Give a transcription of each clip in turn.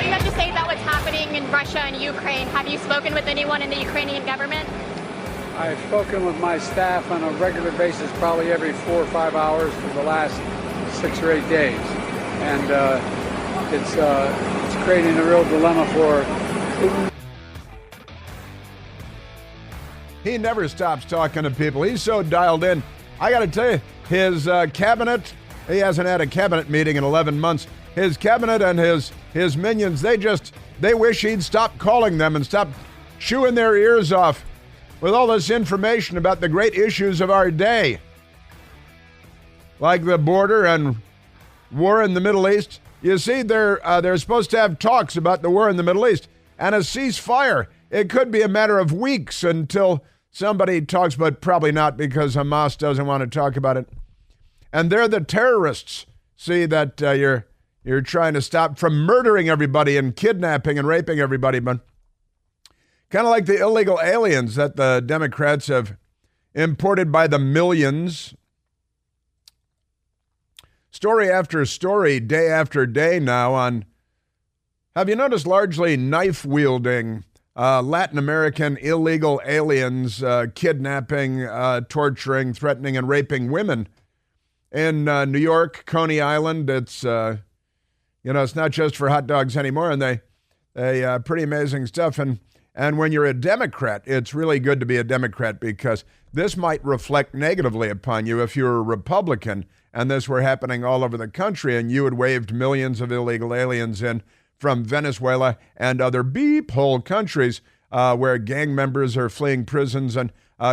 what do you have to say about what's happening in Russia and Ukraine? Have you spoken with anyone in the Ukrainian government? I've spoken with my staff on a regular basis, probably every 4 or 5 hours for the last 6 or 8 days. And it's creating a real dilemma for Putin. He never stops talking to people. He's so dialed in. I got to tell you, his cabinet, he hasn't had a cabinet meeting in 11 months. His cabinet and his minions, they wish he'd stop calling them and stop chewing their ears off with all this information about the great issues of our day, like the border and war in the Middle East. You see, they're supposed to have talks about the war in the Middle East and a ceasefire. It could be a matter of weeks until somebody talks, but probably not, because Hamas doesn't want to talk about it. And they're the terrorists. See that you're trying to stop from murdering everybody and kidnapping and raping everybody, but kind of like the illegal aliens that the Democrats have imported by the millions. Story after story, day after day now on, have you noticed, largely knife-wielding Latin American illegal aliens kidnapping, torturing, threatening, and raping women in New York, Coney Island. It's, it's not just for hot dogs anymore, and they pretty amazing stuff. And when you're a Democrat, it's really good to be a Democrat, because this might reflect negatively upon you if you're a Republican and this were happening all over the country and you had waved millions of illegal aliens in from Venezuela and other beep hole countries where gang members are fleeing prisons and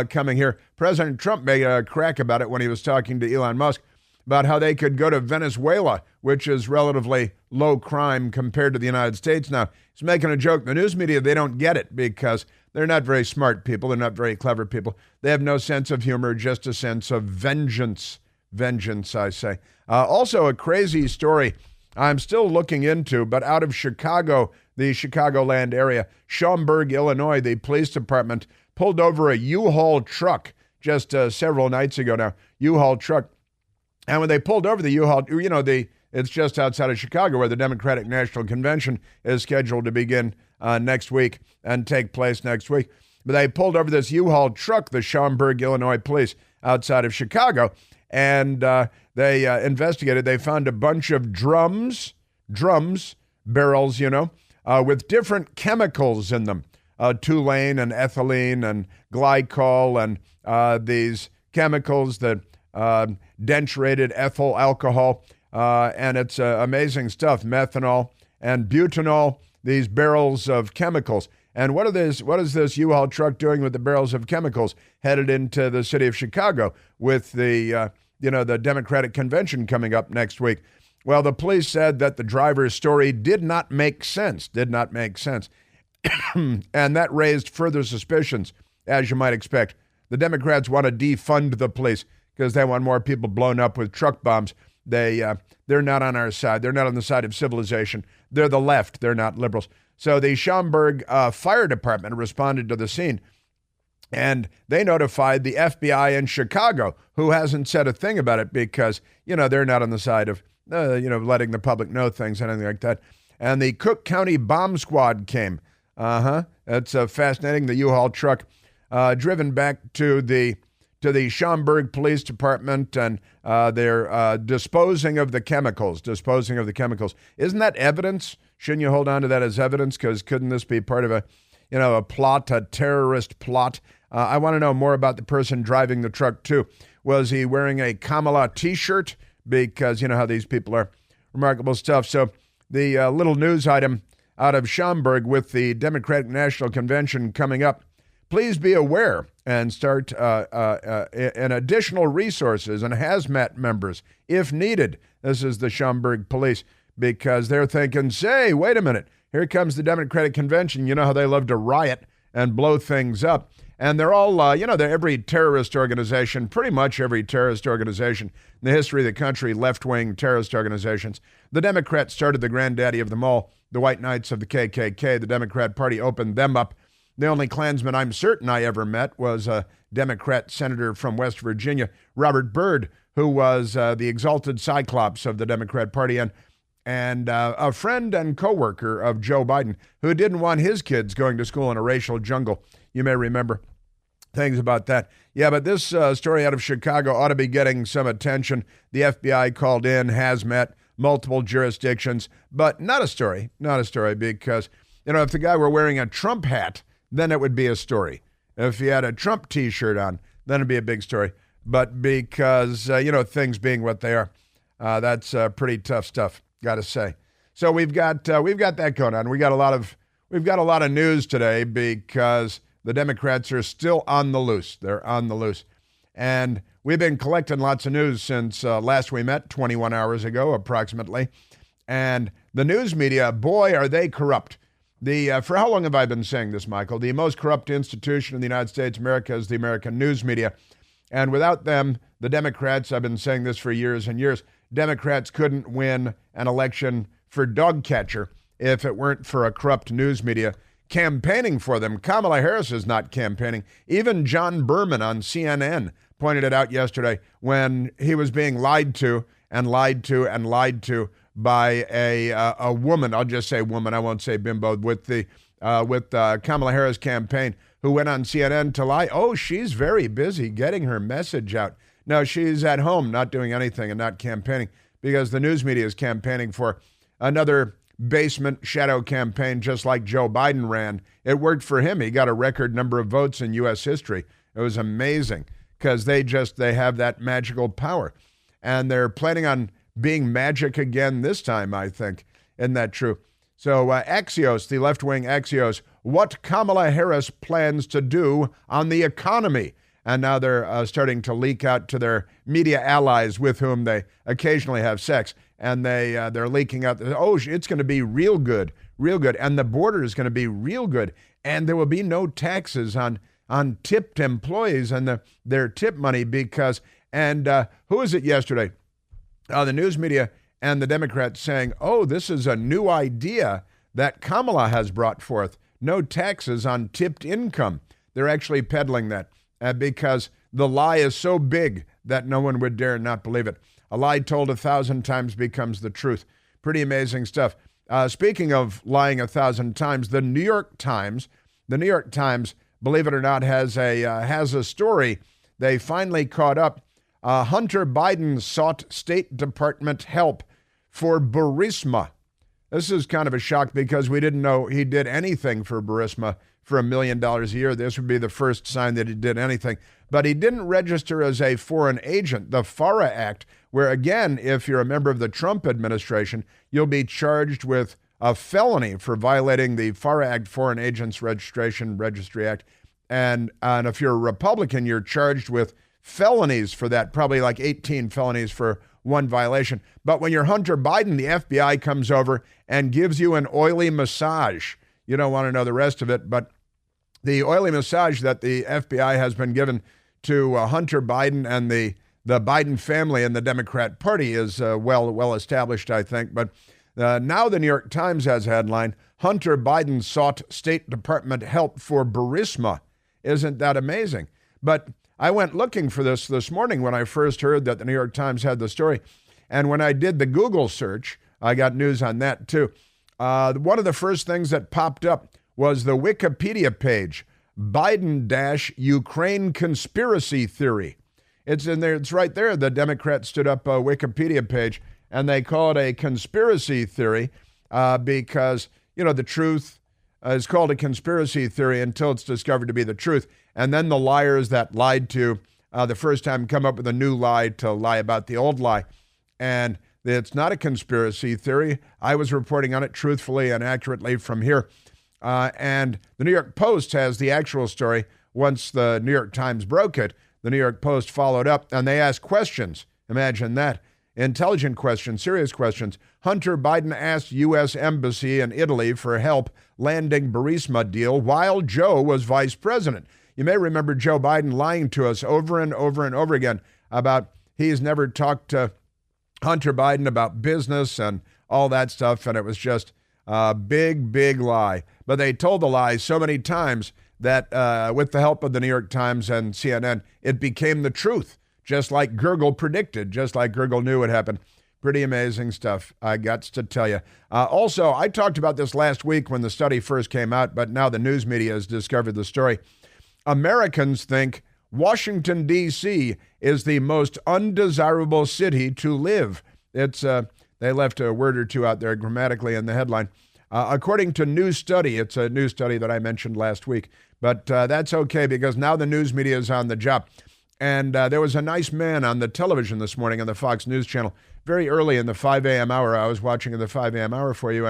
coming here. President Trump made a crack about it when he was talking to Elon Musk about how they could go to Venezuela, which is relatively low crime compared to the United States. Now, he's making a joke. The news media, they don't get it because they're not very smart people. They're not very clever people. They have no sense of humor, just a sense of vengeance. Vengeance, I say. Also, a crazy story I'm still looking into, but out of Chicago, the Chicagoland area, Schaumburg, Illinois, the police department pulled over a U-Haul truck just several nights ago now. U-Haul truck. And when they pulled over the U-Haul, it's just outside of Chicago where the Democratic National Convention is scheduled to begin next week and take place next week. But they pulled over this U-Haul truck, the Schaumburg, Illinois police, outside of Chicago. And they investigated. They found a bunch of drums, barrels, with different chemicals in them, toluene and ethylene and glycol and these chemicals that denaturated ethyl alcohol. And it's amazing stuff, methanol and butanol, these barrels of chemicals. And what is this U-Haul truck doing with the barrels of chemicals headed into the city of Chicago with the Democratic convention coming up next week? Well, the police said that the driver's story did not make sense. And that raised further suspicions, as you might expect. The Democrats want to defund the police because they want more people blown up with truck bombs. They're not on our side. They're not on the side of civilization. They're the left. They're not liberals. So the Schaumburg Fire Department responded to the scene, and they notified the FBI in Chicago, who hasn't said a thing about it because, they're not on the side of, letting the public know things, anything like that. And the Cook County Bomb Squad came. It's fascinating. The U-Haul truck driven back to the Schaumburg Police Department, and they're disposing of the chemicals. Isn't that evidence? Shouldn't you hold on to that as evidence? Because couldn't this be part of a plot, a terrorist plot? I want to know more about the person driving the truck, too. Was he wearing a Kamala T-shirt? Because you know how these people are. Remarkable stuff. So the little news item out of Schaumburg with the Democratic National Convention coming up. Please be aware and start an additional resources and hazmat members if needed. This is the Schaumburg police, because they're thinking, say, wait a minute, here comes the Democratic Convention. You know how they love to riot and blow things up. And they're all, they're every terrorist organization, pretty much every terrorist organization in the history of the country, left-wing terrorist organizations. The Democrats started the granddaddy of them all, the White Knights of the KKK. The Democrat Party opened them up. The only Klansman I'm certain I ever met was a Democrat senator from West Virginia, Robert Byrd, who was the exalted cyclops of the Democrat Party. And and a friend and coworker of Joe Biden who didn't want his kids going to school in a racial jungle. You may remember things about that. Yeah, but this story out of Chicago ought to be getting some attention. The FBI called in, has met multiple jurisdictions, but not a story because, if the guy were wearing a Trump hat, then it would be a story. If he had a Trump T-shirt on, then it'd be a big story. But because, things being what they are, that's pretty tough stuff, got to say. So we've got that going on. We've got a lot of news today because the Democrats are still on the loose. They're on the loose. And we've been collecting lots of news since last we met, 21 hours ago approximately. And the news media, boy, are they corrupt. For how long have I been saying this, Michael? The most corrupt institution in the United States of America is the American news media. And without them, the Democrats, I've been saying this for years and years, Democrats couldn't win an election for dog catcher if it weren't for a corrupt news media campaigning for them. Kamala Harris is not campaigning. Even John Berman on CNN pointed it out yesterday when he was being lied to and lied to and lied to by a woman. I'll just say woman. I won't say bimbo. With Kamala Harris campaign, who went on CNN to lie. Oh, she's very busy getting her message out. No, she's at home, not doing anything and not campaigning because the news media is campaigning for another basement shadow campaign, just like Joe Biden ran. It worked for him. He got a record number of votes in U.S. history. It was amazing because they have that magical power. And they're planning on being magic again this time, I think. Isn't that true? So Axios, the left-wing Axios, what Kamala Harris plans to do on the economy. And now they're starting to leak out to their media allies with whom they occasionally have sex. And they're leaking out, it's going to be real good. And the border is going to be real good. And there will be no taxes on tipped employees and their tip money because, who was it yesterday? The news media and the Democrats saying, this is a new idea that Kamala has brought forth. No taxes on tipped income. They're actually peddling that because the lie is so big that no one would dare not believe it. A lie told 1,000 times becomes the truth. Pretty amazing stuff. Speaking of lying 1,000 times, the New York Times, believe it or not, has a story. They finally caught up. Hunter Biden sought State Department help for Burisma. This is kind of a shock because we didn't know he did anything for Burisma for $1 million a year. This would be the first sign that he did anything. But he didn't register as a foreign agent. The FARA Act, where again, if you're a member of the Trump administration, you'll be charged with a felony for violating the FARA Act, Foreign Agents Registry Act. And if you're a Republican, you're charged with felonies for that, probably like 18 felonies for one violation. But when you're Hunter Biden, the FBI comes over and gives you an oily massage. You don't want to know the rest of it, but the oily massage that the FBI has been given to Hunter Biden and the Biden family and the Democrat Party is well established, I think. But now the New York Times has a headline, Hunter Biden sought State Department help for Burisma. Isn't that amazing? But I went looking for this morning when I first heard that the New York Times had the story. And when I did the Google search, I got news on that too. One of the first things that popped up was the Wikipedia page, Biden-Ukraine conspiracy theory. It's in there. It's right there. The Democrats stood up a Wikipedia page, and they call it a conspiracy theory because, the truth is called a conspiracy theory until it's discovered to be the truth. And then the liars that lied to the first time come up with a new lie to lie about the old lie. And it's not a conspiracy theory. I was reporting on it truthfully and accurately from here. And the New York Post has the actual story. Once the New York Times broke it, the New York Post followed up, and they asked questions. Imagine that. Intelligent questions, serious questions. Hunter Biden asked U.S. Embassy in Italy for help landing Burisma deal while Joe was vice president. You may remember Joe Biden lying to us over and over and over again about he's never talked to Hunter Biden about business and all that stuff, and it was just a big, big lie. But they told the lie so many times that with the help of the New York Times and CNN, it became the truth, just like Gergel predicted, just like Gergel knew would happen. Pretty amazing stuff, I got to tell you. Also, I talked about this last week when the study first came out, but now the news media has discovered the story. Americans think Washington, D.C. is the most undesirable city to live. They left a word or two out there grammatically in the headline. According to New Study, it's a news study that I mentioned last week, but that's okay because now the news media is on the job. And there was a nice man on the television this morning on the Fox News Channel, very early in the 5 a.m. hour. I was watching the 5 a.m. hour for you.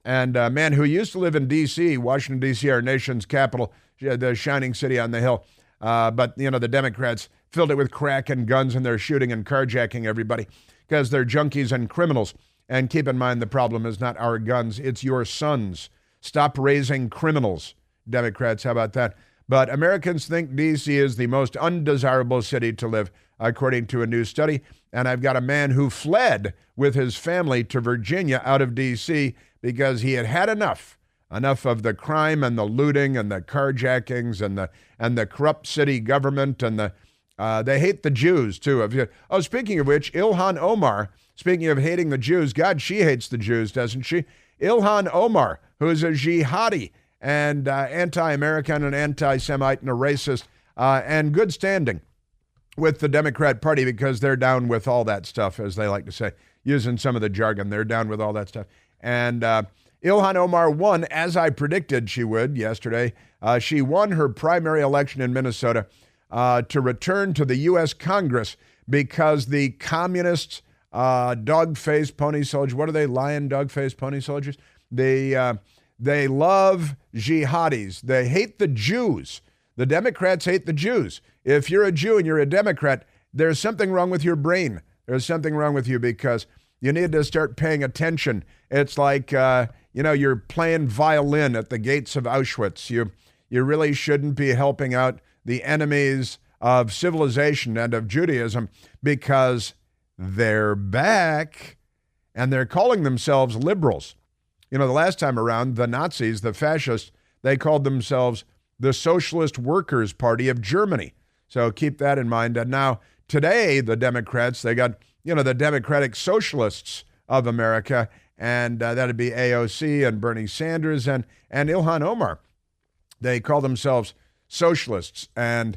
And a man who used to live in D.C., Washington, D.C., our nation's capital, the shining city on the hill. But, the Democrats filled it with crack and guns, and they're shooting and carjacking everybody because they're junkies and criminals. And keep in mind, the problem is not our guns, it's your sons. Stop raising criminals, Democrats. How about that? But Americans think D.C. is the most undesirable city to live, according to a new study. And I've got a man who fled with his family to Virginia out of D.C. because he had had enough of the crime and the looting and the carjackings and the corrupt city government and they hate the Jews too. Oh, speaking of which, Ilhan Omar, speaking of hating the Jews, God, she hates the Jews, doesn't she? Ilhan Omar, who's a jihadi and anti-American and anti-Semite and a racist and good standing with the Democrat Party because they're down with all that stuff, as they like to say, using some of the jargon. They're down with all that stuff. And Ilhan Omar won, as I predicted she would yesterday. She won her primary election in Minnesota to return to the U.S. Congress because the communists, dog-faced pony soldiers, what are they, lion, dog-faced pony soldiers? They love jihadis. They hate the Jews. The Democrats hate the Jews. If you're a Jew and you're a Democrat, there's something wrong with your brain. There's something wrong with you because you need to start paying attention. It's like, you're playing violin at the gates of Auschwitz. You really shouldn't be helping out the enemies of civilization and of Judaism because they're back and they're calling themselves liberals. The last time around, the Nazis, the fascists, they called themselves the Socialist Workers' Party of Germany. So keep that in mind. And now, today, the Democrats, they got, the Democratic Socialists of America, and that'd be AOC and Bernie Sanders and Ilhan Omar. They call themselves socialists, and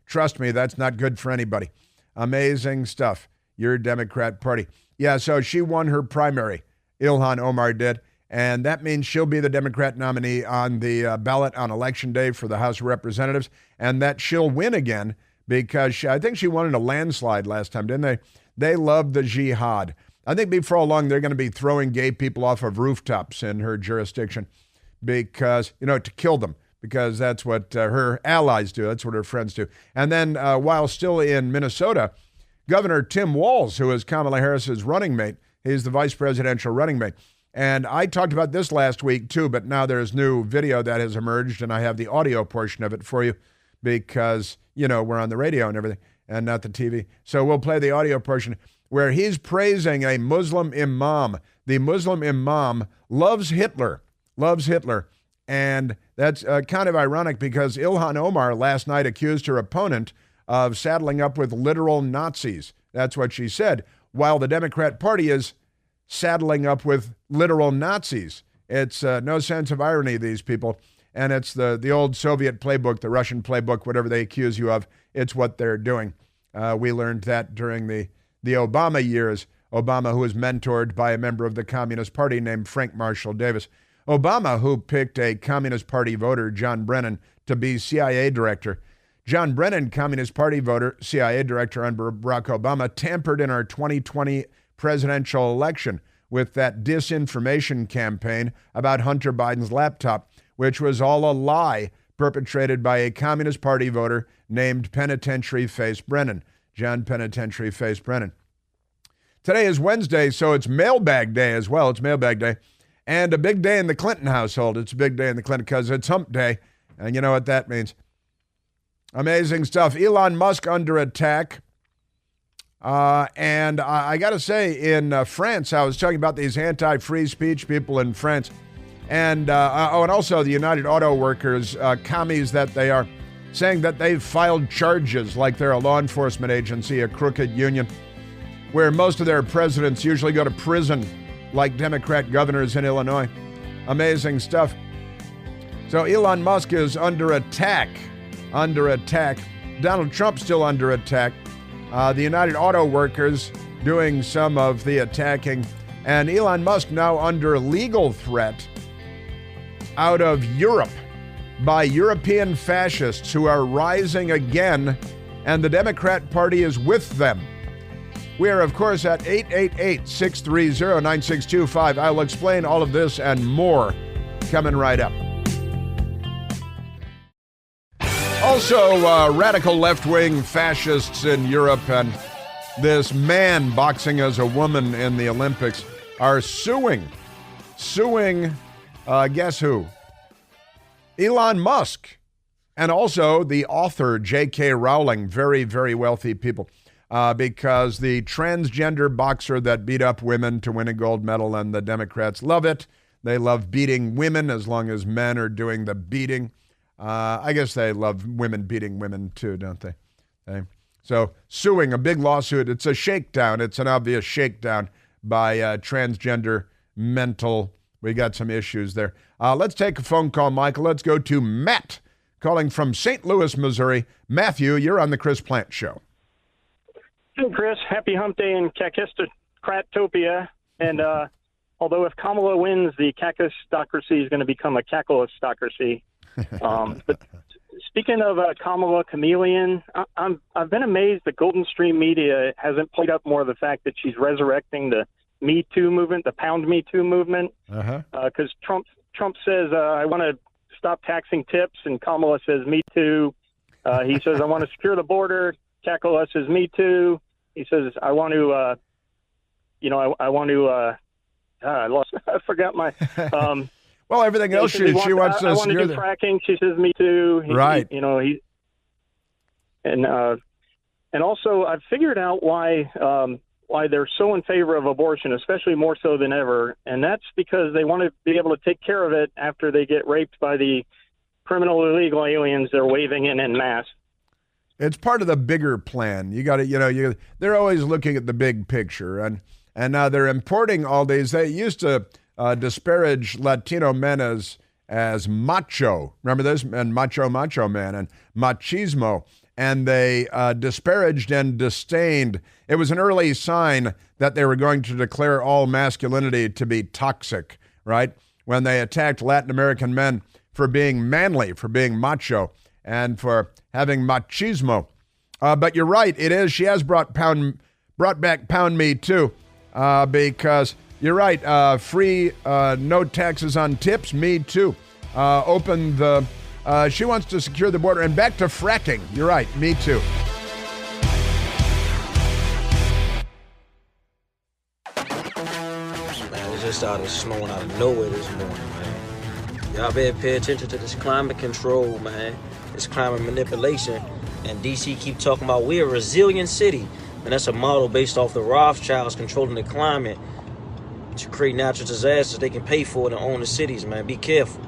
trust me, that's not good for anybody. Amazing stuff, your Democrat Party. Yeah, so she won her primary. Ilhan Omar did, and that means she'll be the Democrat nominee on the ballot on Election Day for the House of Representatives, and that she'll win again because I think she won in a landslide last time, didn't they? They love the jihad. I think before long they're going to be throwing gay people off of rooftops in her jurisdiction because, to kill them, because that's what her allies do. That's what her friends do. And then while still in Minnesota, Governor Tim Walz, who is Kamala Harris's running mate, he's the vice presidential running mate. And I talked about this last week too, but now there's new video that has emerged, and I have the audio portion of it for you because, we're on the radio and everything and not the TV. So we'll play the audio portion where he's praising a Muslim imam. The Muslim imam loves Hitler. And that's kind of ironic because Ilhan Omar last night accused her opponent of saddling up with literal Nazis. That's what she said, while the Democrat Party is saddling up with literal Nazis. It's no sense of irony, these people. And it's the old Soviet playbook, the Russian playbook, whatever they accuse you of. It's what they're doing. We learned that during the Obama years. Obama, who was mentored by a member of the Communist Party named Frank Marshall Davis. Obama, who picked a Communist Party voter, John Brennan, to be CIA director. John Brennan, Communist Party voter, CIA director under Barack Obama, tampered in our 2020 presidential election with that disinformation campaign about Hunter Biden's laptop, which was all a lie perpetrated by a Communist Party voter named Penitentiary Face Brennan, John Penitentiary Face Brennan. Today is Wednesday, so it's mailbag day as well. It's mailbag day. And a big day in the Clinton household. It's a big day in the Clinton because it's hump day. And you know what that means. Amazing stuff. Elon Musk under attack. And I got to say, in France, I was talking about these anti-free speech people in France. And also the United Auto Workers, commies that they are, saying that they've filed charges like they're a law enforcement agency, a crooked union. where most of their presidents usually go to prison, like Democrat governors in Illinois. Amazing stuff. So Elon Musk is under attack. Donald Trump's still under attack. The United Auto Workers doing some of the attacking. And Elon Musk now under legal threat out of Europe by European fascists who are rising again, and the Democrat Party is with them. We are, of course, at 888-630-9625. I'll explain all of this and more coming right up. Also, radical left-wing fascists in Europe and this man boxing as a woman in the Olympics are suing, guess who? Elon Musk, and also the author J.K. Rowling, very, very wealthy people, because the transgender boxer that beat up women to win a gold medal, and the Democrats love it. They love beating women as long as men are doing the beating. I guess they love women beating women too, don't they? Okay. So suing, a big lawsuit. It's a shakedown. It's an obvious shakedown by transgender mental. We got some issues there. Let's take a phone call, Michael. Let's go to Matt, calling from St. Louis, Missouri. Matthew, you're on the Chris Plante Show. Hey, Chris. Happy hump day in Cacistocratopia. And although if Kamala wins, the Cacistocracy is going to become a Cacklistocracy. But speaking of Kamala Chameleon, I've been amazed that Golden Stream Media hasn't played up more of the fact that she's resurrecting the Me Too movement, the Pound Me Too movement. Because Trump says, I want to stop taxing tips, and Kamala says, Me Too. He says, I want to secure the border. Kamala says, Me Too. He says, I want to, I forgot my... well, everything else she wants to I want to do fracking. She says, Me Too. Right. And also I've figured out why they're so in favor of abortion, especially more so than ever. And that's because they want to be able to take care of it after they get raped by the criminal illegal aliens they're waving in mass. It's part of the bigger plan. You got to, they're always looking at the big picture, and now they're importing all these. They used to disparage Latino men as macho. Remember this? And macho man and machismo. And they disparaged and disdained. It was an early sign that they were going to declare all masculinity to be toxic, right? When they attacked Latin American men for being manly, for being macho, and for having machismo. But you're right, it is. She has brought back Pound Me Too, because you're right. Free, no taxes on tips. Me Too. She wants to secure the border and back to fracking. You're right. Me Too. Man, it just started snowing out of nowhere this morning, man. Y'all better pay attention to this climate control, man. This climate manipulation. And DC keep talking about we're a resilient city. And that's a model based off the Rothschilds controlling the climate to create natural disasters they can pay for it and own the cities, man. Be careful.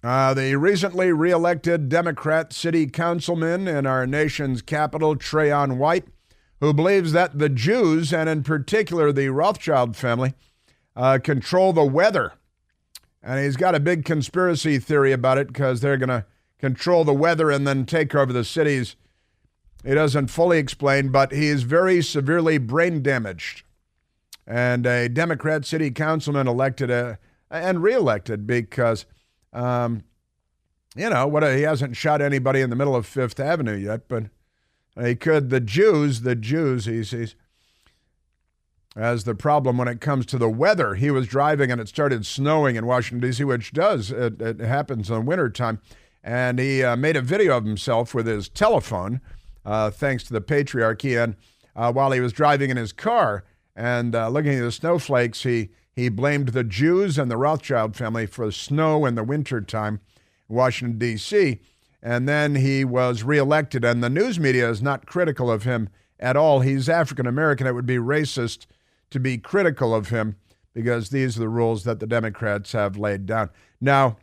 The recently re-elected Democrat city councilman in our nation's capital, Trayon White, who believes that the Jews, and in particular the Rothschild family, control the weather. And he's got a big conspiracy theory about it because they're going to control the weather and then take over the cities. He doesn't fully explain, but he is very severely brain damaged. And a Democrat city councilman elected and re-elected because, he hasn't shot anybody in the middle of Fifth Avenue yet, but he could. The Jews, he sees as the problem when it comes to the weather. He was driving and it started snowing in Washington, D.C., which it happens in the wintertime. And he made a video of himself with his telephone, thanks to the patriarchy. And while he was driving in his car and looking at the snowflakes, he blamed the Jews and the Rothschild family for snow in the wintertime in Washington, D.C. And then he was reelected. And the news media is not critical of him at all. He's African American. It would be racist to be critical of him because these are the rules that the Democrats have laid down. Now,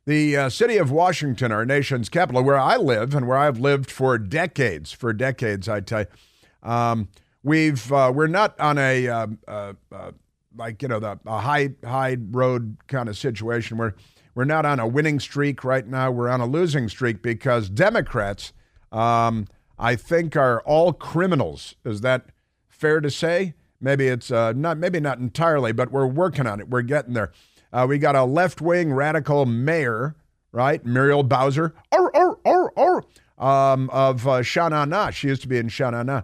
the city of Washington, our nation's capital, where I live and where I've lived for decades, I tell you, we're not on a a high road kind of situation. We're not on a winning streak right now. We're on a losing streak because Democrats, I think, are all criminals. Is that fair to say? Maybe it's not entirely, but we're working on it. We're getting there. We got a left-wing radical mayor, right? Muriel Bowser, of Sha-Na-Na. She used to be in Sha-Na-Na,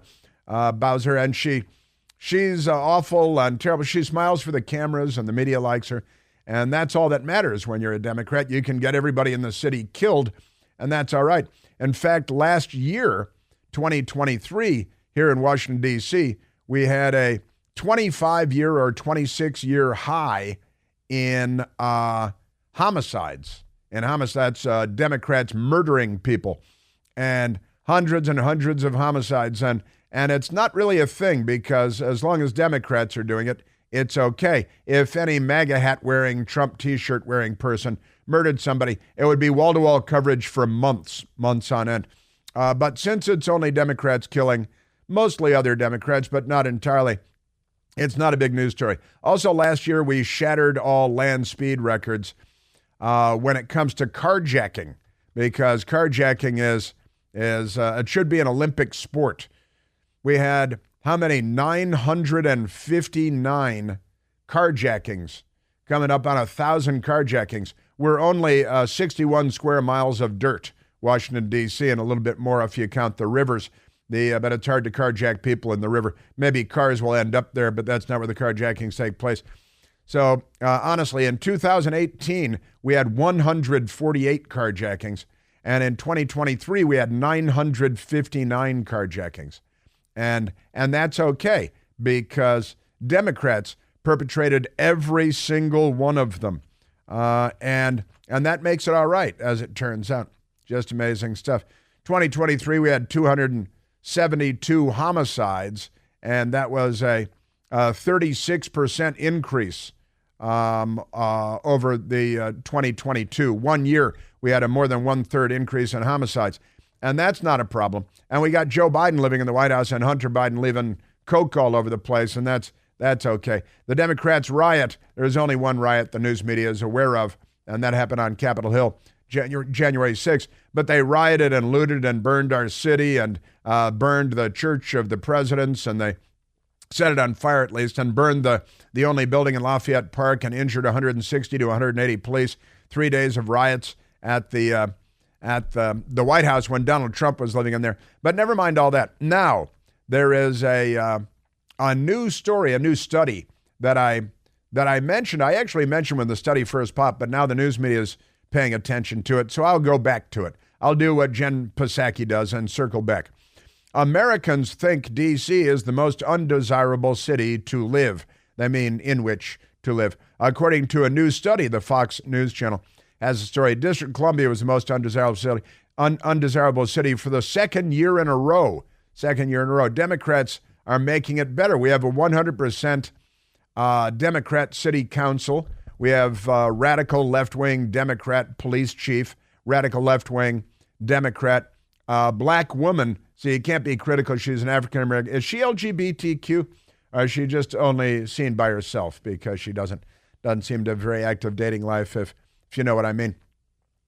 Bowser, and she's awful and terrible. She smiles for the cameras, and the media likes her, and that's all that matters when you're a Democrat. You can get everybody in the city killed, and that's all right. In fact, last year, 2023, here in Washington, D.C., we had a 25-year or 26-year high in homicides. Democrats murdering people, and hundreds of homicides. And it's not really a thing because as long as Democrats are doing it, it's okay. If any MAGA hat wearing, Trump T-shirt wearing person murdered somebody, it would be wall-to-wall coverage for months on end. But since it's only Democrats killing, mostly other Democrats, but not entirely, it's not a big news story. Also, last year, we shattered all land speed records when it comes to carjacking, because carjacking is it should be an Olympic sport. We had, how many? 959 carjackings, coming up on 1,000 carjackings. We're only 61 square miles of dirt, Washington, D.C., and a little bit more if you count the rivers. But it's hard to carjack people in the river. Maybe cars will end up there, but that's not where the carjackings take place. So honestly, in 2018, we had 148 carjackings. And in 2023, we had 959 carjackings. And that's okay because Democrats perpetrated every single one of them. And that makes it all right, as it turns out. Just amazing stuff. 2023, we had 272 homicides, and that was a 36% increase over the 2022. 1 year, we had a more than one-third increase in homicides. And that's not a problem. And we got Joe Biden living in the White House and Hunter Biden leaving coke all over the place, and that's okay. The Democrats riot. There's only one riot the news media is aware of, and that happened on Capitol Hill January 6th. But they rioted and looted and burned our city and burned the Church of the Presidents, and they set it on fire at least, and burned the only building in Lafayette Park and injured 160 to 180 police. 3 days of riots at the White House when Donald Trump was living in there. But never mind all that. Now, there is a new story, a new study that I mentioned. I actually mentioned when the study first popped, but now the news media is paying attention to it, so I'll go back to it. I'll do what Jen Psaki does and circle back. Americans think D.C. is the most undesirable city to live. They mean in which to live. According to a new study, the Fox News Channel has a story. District of Columbia was the most undesirable city for the second year in a row. Democrats are making it better. We have a 100% Democrat city council. We have radical left-wing Democrat police chief, radical left-wing Democrat black woman. See, you can't be critical. She's an African-American. Is she LGBTQ? Or is she just only seen by herself because she doesn't seem to have a very active dating life, if you know what I mean.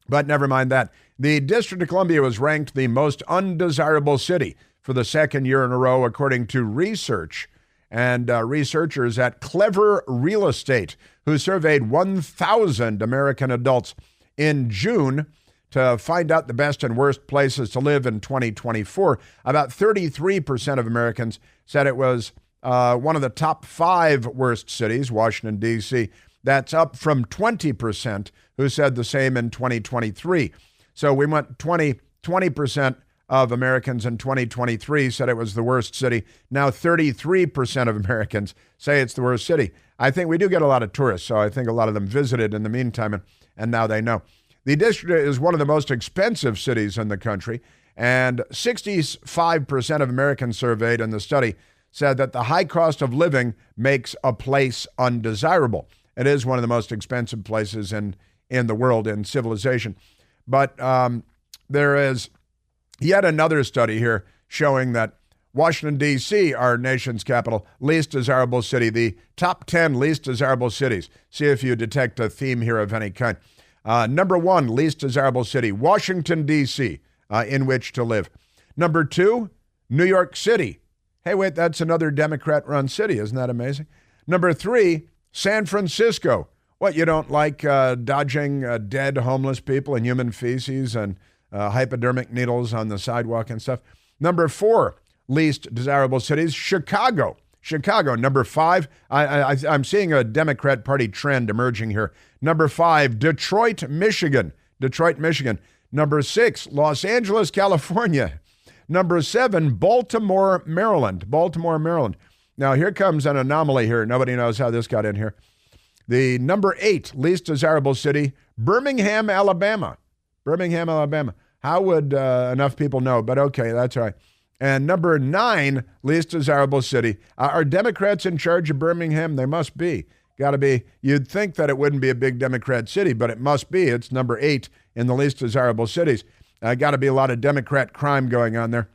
But never mind that. The District of Columbia was ranked the most undesirable city for the second year in a row, according to research. And researchers at Clever Real Estate, who surveyed 1,000 American adults in June to find out the best and worst places to live in 2024. About 33% of Americans said it was one of the top 5 worst cities, Washington, D.C. That's up from 20% who said the same in 2023. So we went 20% of Americans in 2023 said it was the worst city. Now 33% of Americans say it's the worst city. I think we do get a lot of tourists, so I think a lot of them visited in the meantime, and now they know. The district is one of the most expensive cities in the country, and 65% of Americans surveyed in the study said that the high cost of living makes a place undesirable. It is one of the most expensive places in the world, in civilization. But there is yet another study here showing that Washington, D.C., our nation's capital, least desirable city, the top 10 least desirable cities. See if you detect a theme here of any kind. Number 1, least desirable city, Washington, D.C., in which to live. Number 2, New York City. Hey, wait, that's another Democrat-run city. Isn't that amazing? Number 3, San Francisco. What, you don't like dodging dead homeless people and human feces and hypodermic needles on the sidewalk and stuff? Number 4, least desirable cities, Chicago. Chicago. Number 5, I'm seeing a Democrat Party trend emerging here. Number 5, Detroit, Michigan. Detroit, Michigan. Number 6, Los Angeles, California. Number 7, Baltimore, Maryland. Baltimore, Maryland. Now, here comes an anomaly here. Nobody knows how this got in here. The number 8 least desirable city, Birmingham, Alabama. Birmingham, Alabama. How would enough people know? But okay, that's all right. And number 9 least desirable city. Are Democrats in charge of Birmingham? They must be. Got to be. You'd think that it wouldn't be a big Democrat city, but it must be. It's number 8 in the least desirable cities. Got to be a lot of Democrat crime going on there.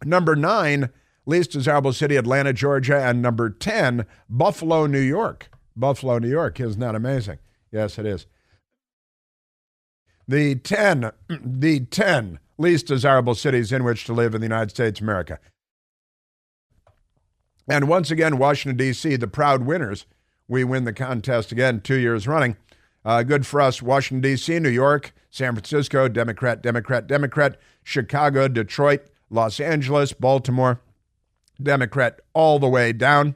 Number 9, least desirable city, Atlanta, Georgia. And number 10, Buffalo, New York. Buffalo, New York. Isn't that amazing? Yes, it is. The 10 least desirable cities in which to live in the United States of America. And once again, Washington, D.C., the proud winners. We win the contest again 2 years running. Good for us. Washington, D.C., New York, San Francisco, Democrat, Democrat, Democrat. Chicago, Detroit, Los Angeles, Baltimore, Democrat all the way down.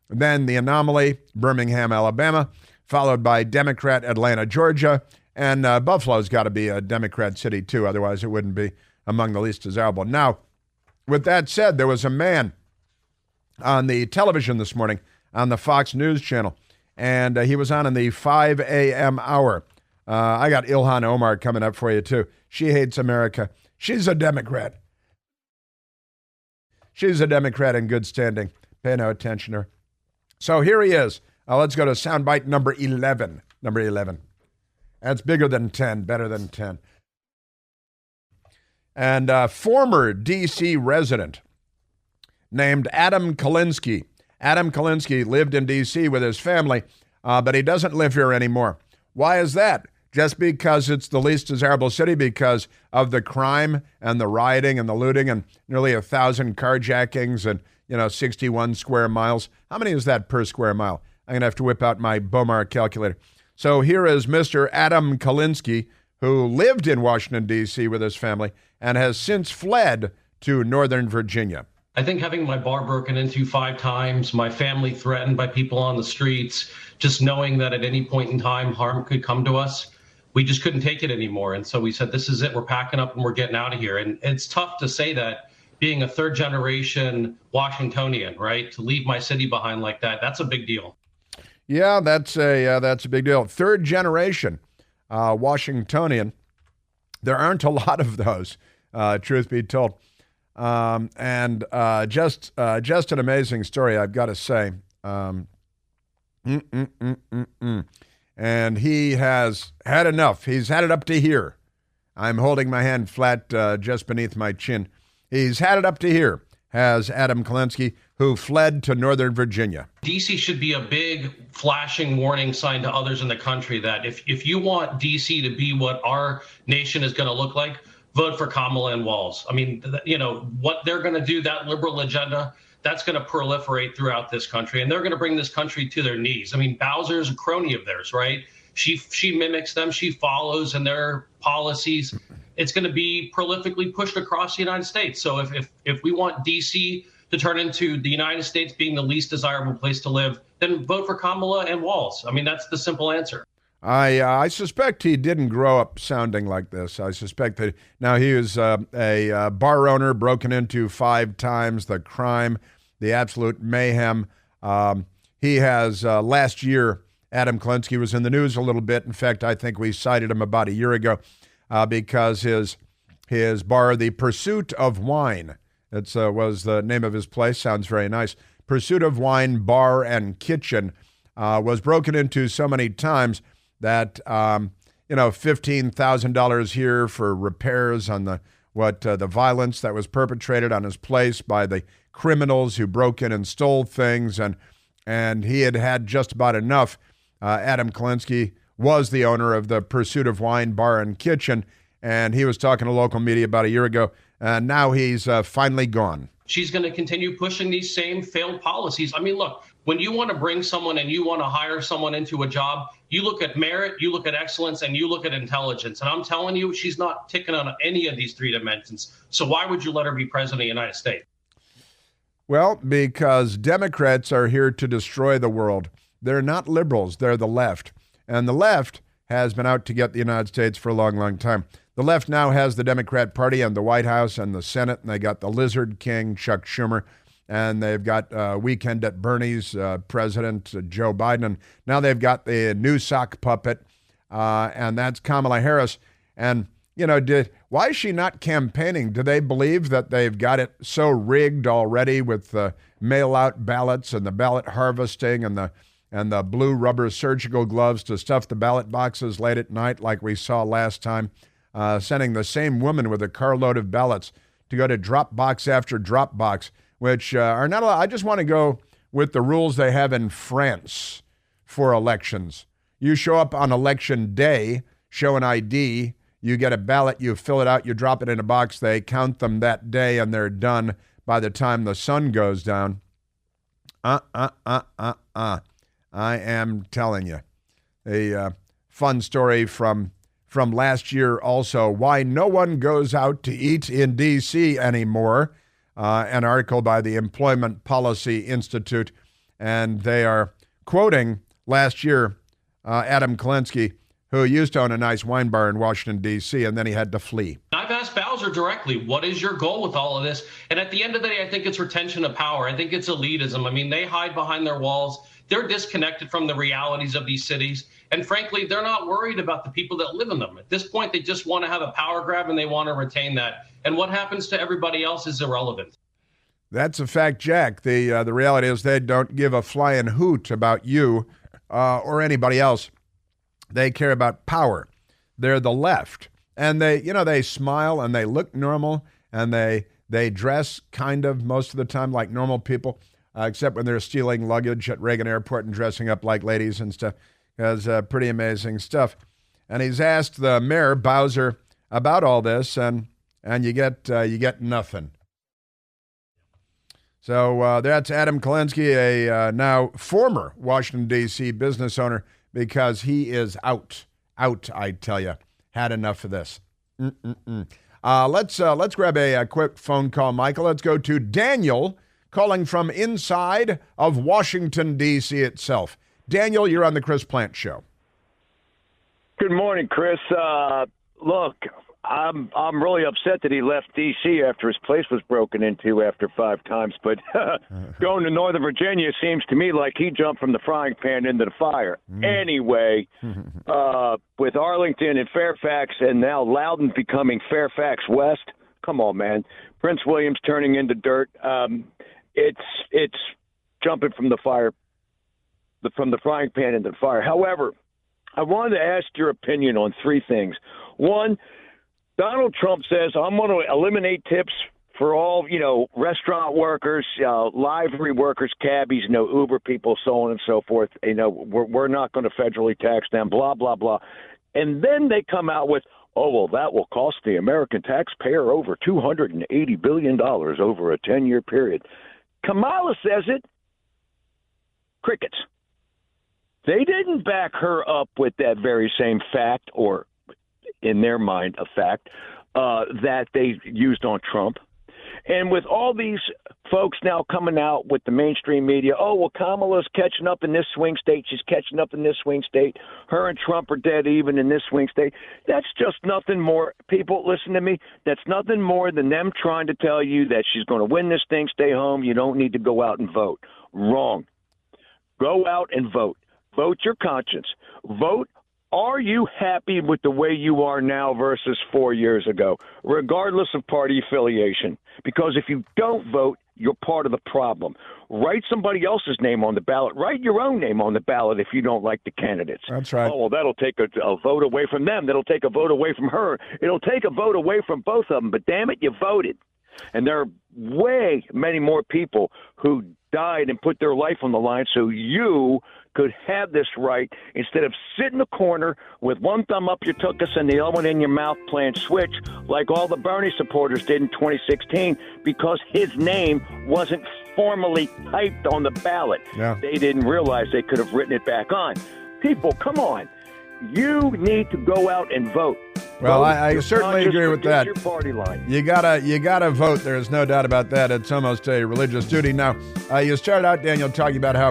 Then the anomaly, Birmingham, Alabama, followed by Democrat, Atlanta, Georgia. And Buffalo's got to be a Democrat city, too. Otherwise, it wouldn't be among the least desirable. Now, with that said, there was a man on the television this morning on the Fox News channel, and he was on in the 5 a.m. hour. I got Ilhan Omar coming up for you, too. She hates America. She's a Democrat. She's a Democrat in good standing. Pay no attention to her. So here he is. Let's go to soundbite number 11. Number 11. That's bigger than 10, better than 10. And former D.C. resident named Adam Kalinsky. Adam Kalinsky lived in D.C. with his family, but he doesn't live here anymore. Why is that? Just because it's the least desirable city because of the crime and the rioting and the looting and nearly 1,000 carjackings and, 61 square miles. How many is that per square mile? I'm going to have to whip out my Bomar calculator. So here is Mr. Adam Kalinsky, who lived in Washington, D.C. with his family and has since fled to Northern Virginia. I think having my bar broken into 5 times, my family threatened by people on the streets, just knowing that at any point in time harm could come to us, we just couldn't take it anymore. And so we said, this is it. We're packing up and we're getting out of here. And it's tough to say that being a third generation Washingtonian, right? To leave my city behind like that, that's a big deal. Yeah, that's a big deal. Third generation Washingtonian. There aren't a lot of those, truth be told. And just an amazing story, I've got to say. And he has had enough. He's had it up to here. I'm holding my hand flat just beneath my chin. He's had it up to here, has Adam Kalinsky, who fled to Northern Virginia. D.C. should be a big flashing warning sign to others in the country that if you want D.C. to be what our nation is going to look like, vote for Kamala and Walz. I mean, what they're going to do, that liberal agenda, that's going to proliferate throughout this country, and they're going to bring this country to their knees. I mean, Bowser's a crony of theirs, right? She mimics them, she follows in their policies. It's going to be prolifically pushed across the United States. So if we want D.C. to turn into the United States being the least desirable place to live, then vote for Kamala and Walz. I mean, that's the simple answer. I suspect he didn't grow up sounding like this. I suspect that now he was a bar owner, broken into 5 times, the crime, the absolute mayhem. He has last year, Adam Kalinsky was in the news a little bit. In fact, I think we cited him about a year ago because his bar, the Pursuit of Wine, that was the name of his place. Sounds very nice. Pursuit of Wine Bar and Kitchen was broken into so many times that $15,000 here for repairs on the the violence that was perpetrated on his place by the criminals who broke in and stole things, and he had just about enough. Adam Klinsky was the owner of the Pursuit of Wine Bar and Kitchen, and he was talking to local media about a year ago, and now he's finally gone. She's going to continue pushing these same failed policies. I mean, look, when you want to bring someone and you want to hire someone into a job, you look at merit, you look at excellence, and you look at intelligence. And I'm telling you, she's not ticking on any of these three dimensions. So why would you let her be president of the United States? Well, because Democrats are here to destroy the world. They're not liberals, they're the left. And the left has been out to get the United States for a long, long time. The left now has the Democrat Party and the White House and the Senate, and they got the Lizard King, Chuck Schumer, and they've got Weekend at Bernie's President Joe Biden. And now they've got the new sock puppet, and that's Kamala Harris. And, you know, why is she not campaigning? Do they believe that they've got it so rigged already with the mail-out ballots and the ballot harvesting and the blue rubber surgical gloves to stuff the ballot boxes late at night like we saw last time, sending the same woman with a carload of ballots to go to drop box after drop box, which are not allowed. I just want to go with the rules they have in France for elections. You show up on election day, show an ID, you get a ballot, you fill it out, you drop it in a box, they count them that day, and they're done by the time the sun goes down. I am telling you. A fun story from last year also, why no one goes out to eat in D.C. anymore. An article by the Employment Policy Institute, and they are quoting last year Adam Klinsky, who used to own a nice wine bar in Washington, D.C., and then he had to flee. I've asked Bowser directly, what is your goal with all of this? And at the end of the day, I think it's retention of power. I think it's elitism. I mean, they hide behind their walls. They're disconnected from the realities of these cities. And frankly, they're not worried about the people that live in them. At this point, they just want to have a power grab and they want to retain that. And what happens to everybody else is irrelevant. That's a fact, Jack. The reality is they don't give a flying hoot about you or anybody else. They care about power. They're the left. And they smile and they look normal and they dress kind of most of the time like normal people, except when they're stealing luggage at Reagan Airport and dressing up like ladies and stuff. That's pretty amazing stuff. And he's asked the mayor, Bowser, about all this, and you get nothing. So that's Adam Klinsky, a now former Washington, D.C. business owner, because he is out, I tell you. Had enough of this. Let's grab a quick phone call, Michael. Let's go to Daniel, calling from inside of Washington, D.C. itself. Daniel, you're on the Chris Plante Show. Good morning, Chris. Look, I'm really upset that he left D.C. after his place was broken into after 5 times. But going to Northern Virginia seems to me like he jumped from the frying pan into the fire. Anyway, with Arlington and Fairfax and now Loudoun becoming Fairfax West, come on, man. Prince William's turning into dirt. It's jumping from the fire, from the frying pan into the fire. However, I wanted to ask your opinion on 3 things. One, Donald Trump says, I'm going to eliminate tips for all, restaurant workers, livery workers, cabbies, Uber people, so on and so forth. We're not going to federally tax them, blah, blah, blah. And then they come out with, that will cost the American taxpayer over $280 billion over a 10-year period. Kamala says it. Crickets. They didn't back her up with that very same fact, or in their mind, a fact, that they used on Trump. And with all these folks now coming out with the mainstream media, Kamala's catching up in this swing state. She's catching up in this swing state. Her and Trump are dead even in this swing state. That's just nothing more. People, listen to me. That's nothing more than them trying to tell you that she's going to win this thing, stay home. You don't need to go out and vote. Wrong. Go out and vote. Vote your conscience. Vote Are you happy with the way you are now versus 4 years ago, regardless of party affiliation? Because if you don't vote, you're part of the problem. Write somebody else's name on the ballot. Write your own name on the ballot if you don't like the candidates. That's right. Oh, well, that'll take a vote away from them. That'll take a vote away from her. It'll take a vote away from both of them. But damn it, you voted. And there are way many more people who died and put their life on the line so you could have this right instead of sit in the corner with one thumb up your tuchus and the other one in your mouth playing switch like all the Bernie supporters did in 2016 because his name wasn't formally typed on the ballot. Yeah. They didn't realize they could have written it back on. People, come on. You need to go out and vote. Well, Vote. I certainly agree with that. Your party line. You gotta vote. There's no doubt about that. It's almost a religious duty. Now, you started out, Daniel, talking about how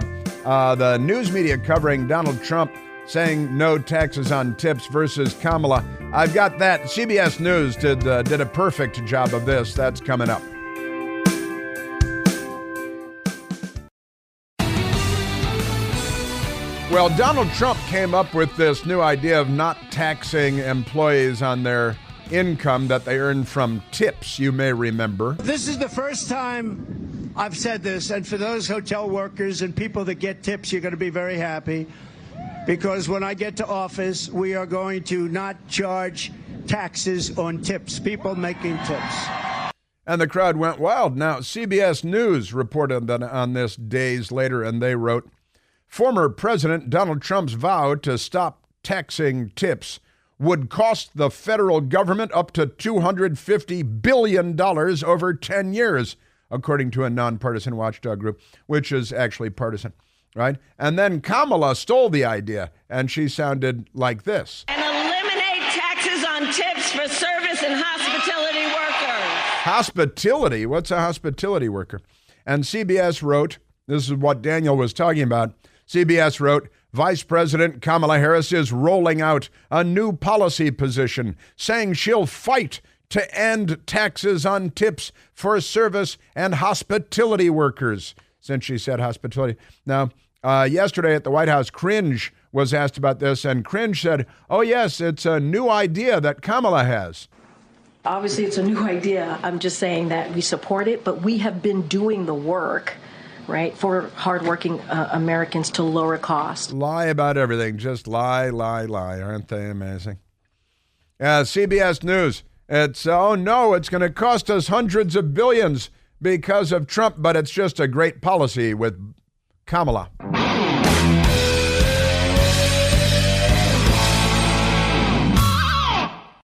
the news media covering Donald Trump saying no taxes on tips versus Kamala. I've got that. CBS News did a perfect job of this. That's coming up. Well, Donald Trump came up with this new idea of not taxing employees on their income that they earn from tips, you may remember. This is the first time I've said this, and for those hotel workers and people that get tips, you're going to be very happy, because when I get to office, we are going to not charge taxes on tips, people making tips. And the crowd went wild. Now, CBS News reported on this days later, and they wrote, former President Donald Trump's vow to stop taxing tips would cost the federal government up to $250 billion over 10 years, according to a nonpartisan watchdog group, which is actually partisan, right? And then Kamala stole the idea, and she sounded like this. And eliminate taxes on tips for service and hospitality workers. Hospitality? What's a hospitality worker? And CBS wrote, this is what Daniel was talking about, CBS wrote, Vice President Kamala Harris is rolling out a new policy position, saying she'll fight to end taxes on tips for service and hospitality workers, since she said hospitality. Now, yesterday at the White House, Cringe was asked about this, and Cringe said, oh, yes, it's a new idea that Kamala has. Obviously, it's a new idea. I'm just saying that we support it, but we have been doing the work, right, for hardworking Americans to lower costs. Lie about everything. Just lie, lie, lie. Aren't they amazing? CBS News. It's, oh no, it's going to cost us hundreds of billions because of Trump, but it's just a great policy with Kamala.